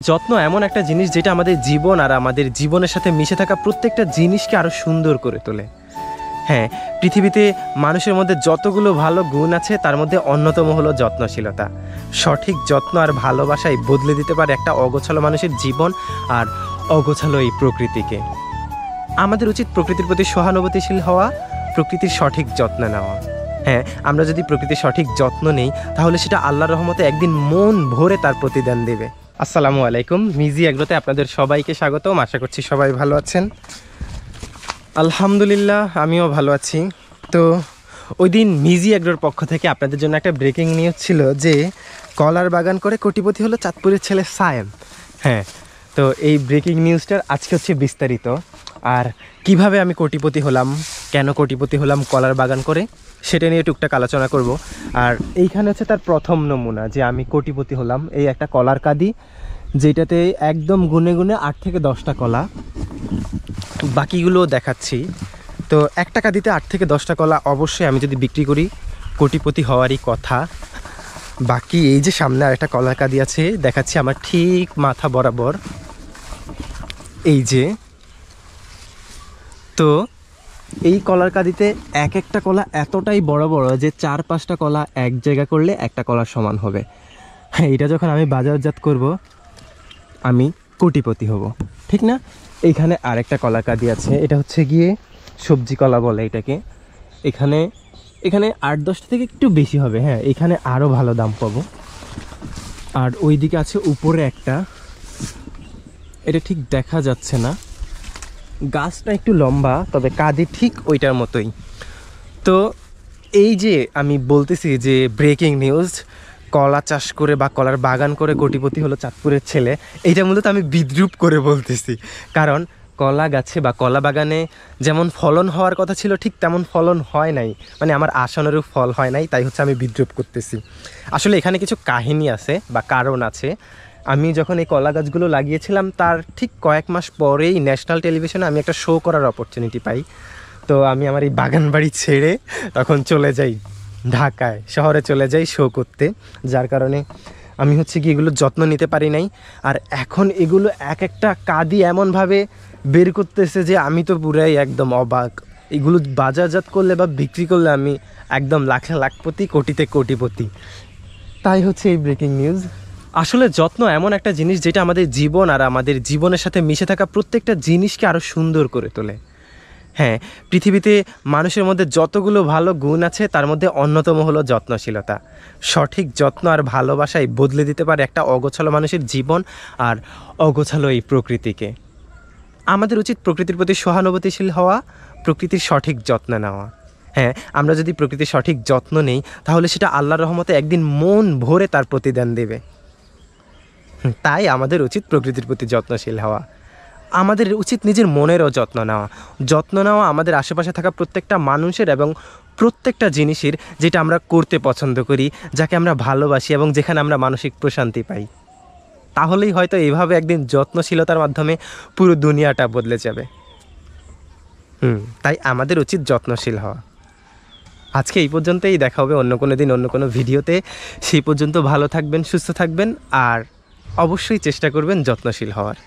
যত্ন এমন একটা জিনিস যেটা আমাদের জীবন আর আমাদের জীবনের সাথে মিশে থাকা প্রত্যেকটা জিনিসকে আরও সুন্দর করে তোলে। হ্যাঁ, পৃথিবীতে মানুষের মধ্যে যতগুলো ভালো গুণ আছে তার মধ্যে অন্যতম হলো যত্নশীলতা। সঠিক যত্ন আর ভালোবাসাই বদলে দিতে পারে একটা অগোছালো মানুষের জীবন আর অগোছালো এই প্রকৃতিকে। আমাদের উচিত প্রকৃতির প্রতি সহানুভূতিশীল হওয়া, প্রকৃতির সঠিক যত্ন নেওয়া। হ্যাঁ, আমরা যদি প্রকৃতির সঠিক যত্ন নেই তাহলে সেটা আল্লাহর রহমতে একদিন মন ভরে তার প্রতিদান দেবে। আসসালামু আলাইকুম, মিজি এগ্রোতে আপনাদের সবাইকে স্বাগতম। আশা করছি সবাই ভালো আছেন। আলহামদুলিল্লাহ, আমিও ভালো আছি। তো ওই দিন মিজি এগ্রোর পক্ষ থেকে আপনাদের জন্য একটা ব্রেকিং নিউজ ছিল যে কলার বাগান করে কোটিপতি হলো চাঁদপুরের ছেলে সায়েম। হ্যাঁ, তো এই ব্রেকিং নিউজটার আজকে হচ্ছে বিস্তারিত। আর কিভাবে আমি কোটিপতি হলাম, কেন কোটিপতি হলাম কলার বাগান করে, সেটা নিয়ে টুকটাক আলোচনা করব। আর এইখানে হচ্ছে তার প্রথম নমুনা যে আমি কোটিপতি হলাম। এই একটা কলার কাঁদি, যেটাতে একদম গুনে গুনে 8 থেকে 10টা কলা, বাকিগুলো দেখাচ্ছি। তো একটা কাঁদিতে 8 থেকে 10টা কলা অবশ্যই আমি যদি বিক্রি করি কোটিপতি হওয়ারই কথা। বাকি এই যে সামনে আর একটা কলার কাঁদি আছে, দেখাচ্ছি আমার ঠিক মাথা বরাবর, এই যে। তো এই কলার কাঁদিতে এক একটা কলা এতটাই বড় বড় যে 4-5টা কলা এক জায়গা করলে একটা কলার সমান হবে। হ্যাঁ, এটা যখন আমি বাজারজাত করব আমি কোটিপতি হব, ঠিক না? এইখানে আরেকটা কলার কাঁদি আছে, এটা হচ্ছে গিয়ে সবজি কলা বলে এটাকে। এখানে 8-10টা থেকে একটু বেশি হবে। হ্যাঁ, এখানে আরও ভালো দাম পাবো। আর ওই দিকে আছে উপরে একটা, এটা ঠিক দেখা যাচ্ছে না, গাছটা একটু লম্বা, তবে কাঁদি ঠিক ওইটার মতোই। তো এই যে আমি বলতেছি যে ব্রেকিং নিউজ, কলা চাষ করে বা কলার বাগান করে কোটিপতি হলো চাঁদপুরের ছেলে, এইটা মূলত আমি বিদ্রূপ করে বলতেছি। কারণ কলা গাছে বা কলা বাগানে যেমন ফলন হওয়ার কথা ছিল ঠিক তেমন ফলন হয় নাই, মানে আমার আশানুরূপ ফল হয় নাই, তাই হচ্ছে আমি বিদ্রূপ করতেছি। আসলে এখানে কিছু কাহিনী আছে বা কারণ আছে। আমি যখন এই কলা গাছগুলো লাগিয়েছিলাম তার ঠিক কয়েক মাস পরেই ন্যাশনাল টেলিভিশনে আমি একটা শো করার অপরচুনিটি পাই। তো আমি আমার এই বাগান বাড়ি ছেড়ে তখন চলে যাই ঢাকায়, শহরে চলে যাই শো করতে, যার কারণে আমি হচ্ছে কি এগুলো যত্ন নিতে পারি নাই। আর এখন এগুলো এক একটা কাঁদি এমনভাবে বের করতেছে যে আমি তো পুরাই একদম অবাক। এগুলো বাজারজাত করলে বা বিক্রি করলে আমি একদম লাখে লাখপতি, কোটিতে কোটিপতি। তাই হচ্ছে এই ব্রেকিং নিউজ। আসলে যত্ন এমন একটা জিনিস যেটা আমাদের জীবন আর আমাদের জীবনের সাথে মিশে থাকা প্রত্যেকটা জিনিসকে আরও সুন্দর করে তোলে। হ্যাঁ, পৃথিবীতে মানুষের মধ্যে যতগুলো ভালো গুণ আছে তার মধ্যে অন্যতম হলো যত্নশীলতা। সঠিক যত্ন আর ভালোবাসাই বদলে দিতে পারে একটা অগোছালো মানুষের জীবন আর অগোছালো এই প্রকৃতিকে। আমাদের উচিত প্রকৃতির প্রতি সহানুভূতিশীল হওয়া, প্রকৃতির সঠিক যত্ন নেওয়া। হ্যাঁ, আমরা যদি প্রকৃতির সঠিক যত্ন নেই তাহলে সেটা আল্লাহর রহমতে একদিন মন ভরে তার প্রতিদান দেবে। তাই আমাদের উচিত প্রকৃতির প্রতি যত্নশীল হওয়া। আমাদের উচিত নিজের মনেরও যত্ন নেওয়া আমাদের আশেপাশে থাকা প্রত্যেকটা মানুষের এবং প্রত্যেকটা জিনিসের, যেটা আমরা করতে পছন্দ করি, যাকে আমরা ভালোবাসি এবং যেখানে আমরা মানসিক প্রশান্তি পাই। তাহলেই হয়তো এইভাবে একদিন যত্নশীলতার মাধ্যমে পুরো দুনিয়াটা বদলে যাবে। তাই আমাদের উচিত যত্নশীল হওয়া। আজকে এই পর্যন্তই, দেখা হবে অন্য কোনো দিন অন্য কোনো ভিডিওতে। সেই পর্যন্ত ভালো থাকবেন, সুস্থ থাকবেন আর অবশ্যই চেষ্টা করবেন যত্নশীল হওয়ার।